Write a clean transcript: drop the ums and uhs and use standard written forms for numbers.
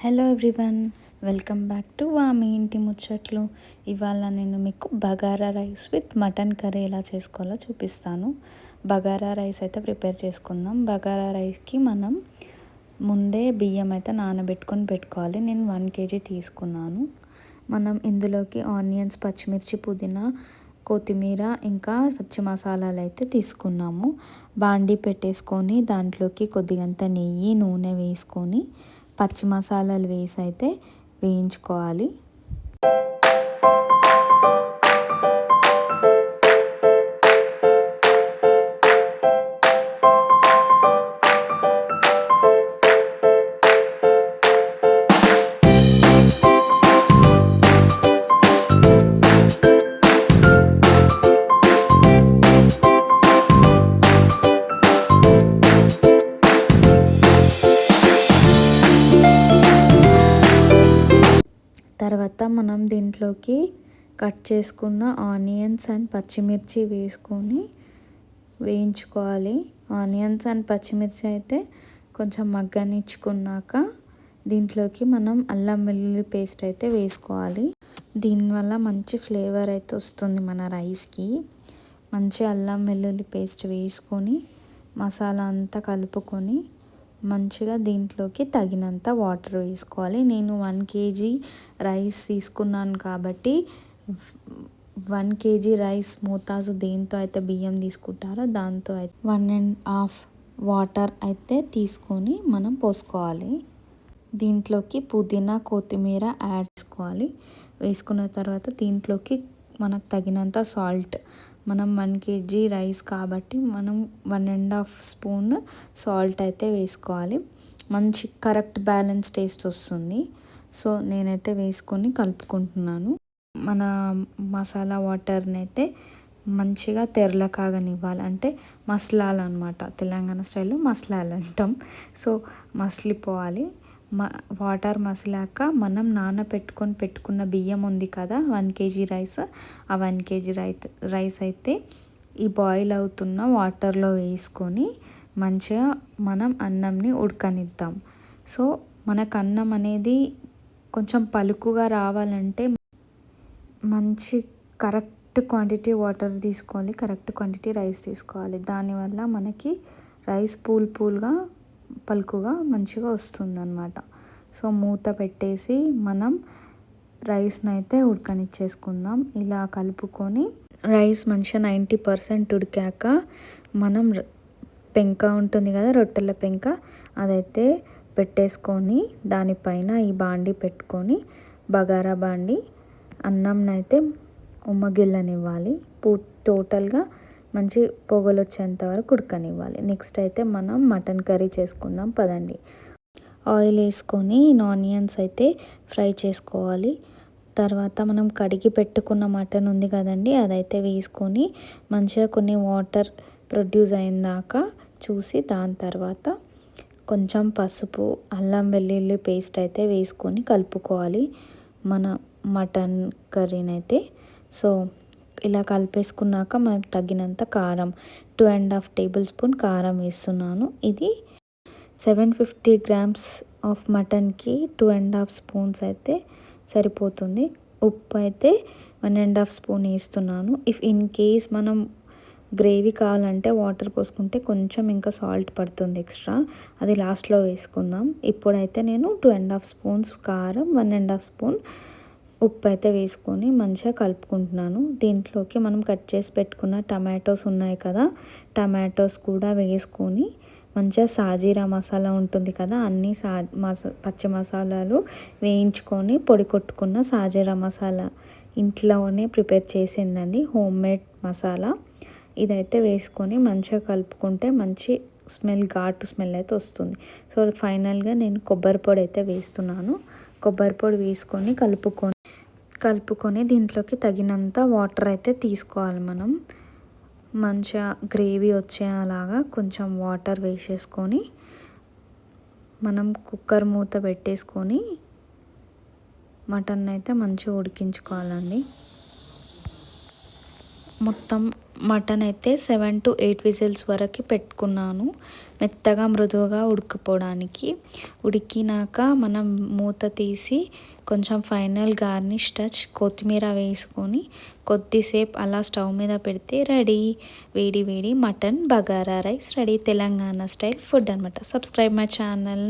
Hello everyone, welcome back to వామి ఇంటి ముచ్చట్లు. ఇవాళ నేను మీకు bagara rice with mutton curry ఎలా చేసుకోవాలో చూపిస్తాను. బగారా రైస్ అయితే ప్రిపేర్ చేసుకుందాం. బగారా రైస్కి మనం ముందే బియ్యం అయితే నానబెట్టుకొని పెట్టుకోవాలి. నేను 1 kg తీసుకున్నాను. మనం ఇందులోకి ఆనియన్స్, పచ్చిమిర్చి, పుదీనా, కొత్తిమీర ఇంకా పచ్చి మసాలాలు అయితే తీసుకున్నాము. బాండీ పెట్టేసుకొని దాంట్లోకి కొద్దిగంత నెయ్యి, నూనె వేసుకొని పచ్చి మసాలాలు వేసి అయితే వేయించుకోవాలి. తర్వాత మనం దీంట్లోకి కట్ చేసుకున్న ఆనియన్స్ అండ్ పచ్చిమిర్చి వేసుకొని వేయించుకోవాలి. ఆనియన్స్ అండ్ పచ్చిమిర్చి అయితే కొంచెం మగ్గనిచ్చుకున్నాక దీంట్లోకి మనం అల్లం వెల్లుల్లి పేస్ట్ అయితే వేసుకోవాలి. దీనివల్ల మంచి ఫ్లేవర్ అయితే వస్తుంది మన రైస్కి. మంచి అల్లం వెల్లుల్లి పేస్ట్ వేసుకొని మసాలా అంతా కలుపుకొని మంచిగా దీంట్లోకి తగినంత వాటర్ వేసుకోవాలి. నేను 1 kg రైస్ తీసుకున్నాను కాబట్టి 1 kg రైస్ మోతాజు దేంతో అయితే బియ్యం తీసుకుంటారో దాంతో అయితే 1.5 వాటర్ అయితే తీసుకొని మనం పోసుకోవాలి. దీంట్లోకి పుదీనా, కొత్తిమీర యాడ్ చేసుకోవాలి. వేసుకున్న తర్వాత దీంట్లోకి మనకు తగినంత సాల్ట్, మనం 1 kg రైస్ కాబట్టి మనం 1.5 స్పూన్ సాల్ట్ అయితే వేసుకోవాలి. మంచి కరెక్ట్ బ్యాలెన్స్ టేస్ట్ వస్తుంది. సో నేనైతే వేసుకొని కలుపుకుంటున్నాను. మన మసాలా వాటర్ని అయితే మంచిగా తెరలకాగనివ్వాలి. అంటే మసలాలన్నమాట. తెలంగాణ స్టైల్లో మసలాలు అంటాం. సో మసిలిపోవాలి. వాటర్ మసిలాక మనం పెట్టుకున్న బియ్యం ఉంది కదా, 1 kg రైస్. ఆ 1 kg రైస్ అయితే ఈ బాయిల్ అవుతున్న వాటర్లో వేసుకొని మంచిగా మనం అన్నంని ఉడకనిద్దాం. సో మనకు అన్నం అనేది కొంచెం పలుకుగా రావాలంటే మంచి కరెక్ట్ క్వాంటిటీ వాటర్ తీసుకోవాలి, కరెక్ట్ క్వాంటిటీ రైస్ తీసుకోవాలి. దానివల్ల మనకి రైస్ పూల్గా పలుకుగా మంచిగా వస్తుందన్నమాట. సో మూత పెట్టేసి మనం రైస్ని అయితే ఉడకనిచ్చేసుకుందాం. ఇలా కలుపుకొని రైస్ మంచిగా 90% ఉడికాక మనం పెంక ఉంటుంది కదా, రొట్టెల పెంక, అదైతే పెట్టేసుకొని దానిపైన ఈ బాండి పెట్టుకొని బగారా బాండి అన్నంనైతే ఉమ్మగిల్లనివ్వాలి. టోటల్గా మంచి పొగలు వచ్చేంత వరకు ఉడకనివ్వాలి. నెక్స్ట్ అయితే మనం మటన్ కర్రీ చేసుకుందాం పదండి. ఆయిల్ వేసుకొని ఆనియన్స్ అయితే ఫ్రై చేసుకోవాలి. తర్వాత మనం కడిగి పెట్టుకున్న మటన్ ఉంది కదండి, అదైతే వేసుకొని మంచిగా కొన్ని వాటర్ ప్రొడ్యూస్ అయిందాక చూసి దాని తర్వాత కొంచెం పసుపు, అల్లం వెల్లుల్లి పేస్ట్ అయితే వేసుకొని కలుపుకోవాలి మన మటన్ కర్రీని అయితే. సో ఇలా కలిపేసుకున్నాక మనకు తగినంత కారం, 2.5 టేబుల్ స్పూన్ కారం వేస్తున్నాను. ఇది 750 గ్రామ్స్ ఆఫ్ మటన్కి 2.5 స్పూన్స్ అయితే సరిపోతుంది. ఉప్పు అయితే 1.5 స్పూన్ వేస్తున్నాను. ఇఫ్ ఇన్ కేస్ మనం గ్రేవీ కావాలంటే వాటర్ పోసుకుంటే కొంచెం ఇంకా సాల్ట్ పడుతుంది ఎక్స్ట్రా, అది లాస్ట్లో వేసుకుందాం. ఇప్పుడైతే నేను 2.5 స్పూన్స్ కారం, 1.5 స్పూన్ ఉప్పు అయితే వేసుకొని మంచిగా కలుపుకుంటున్నాను. దీంట్లోకి మనం కట్ చేసి పెట్టుకున్న టమాటోస్ ఉన్నాయి కదా, టమాటోస్ కూడా వేసుకొని మంచిగా సాజీరా మసాలా ఉంటుంది కదా, అన్ని పచ్చి మసాలాలు వేయించుకొని పొడి కొట్టుకున్న సాజీరా మసాలా ఇంట్లోనే ప్రిపేర్ చేసిందండి, హోమ్ మేడ్ మసాలా. ఇదైతే వేసుకొని మంచిగా కలుపుకుంటే మంచి స్మెల్, ఘాటు స్మెల్ అయితే వస్తుంది. సో ఫైనల్గా నేను కొబ్బరి పొడి అయితే వేస్తున్నాను. కొబ్బరి పొడి వేసుకొని కలుపుకొని దీంట్లోకి తగినంత వాటర్ అయితే తీసుకోవాలి. మనం మంచిగా గ్రేవీ వచ్చేలాగా కొంచెం వాటర్ వేసేసుకొని మనం కుక్కర్ మూత పెట్టేసుకొని మటన్ అయితే మంచిగా ఉడికించుకోవాలండి. మొత్తం మటన్ అయితే 7 to 8 విజిల్స్ వరకు పెట్టుకున్నాను, మెత్తగా మృదువుగా ఉడకపోవడానికి. ఉడికినాక మనం మూత తీసి కొంచెం ఫైనల్ గార్నిష్ టచ్ కొత్తిమీర వేసుకొని కొద్దిసేపు అలా స్టవ్ మీద పెడితే రెడీ. వేడి వేడి mutton bagara rice ready. Telangana style food అనమాట. Subscribe my channel.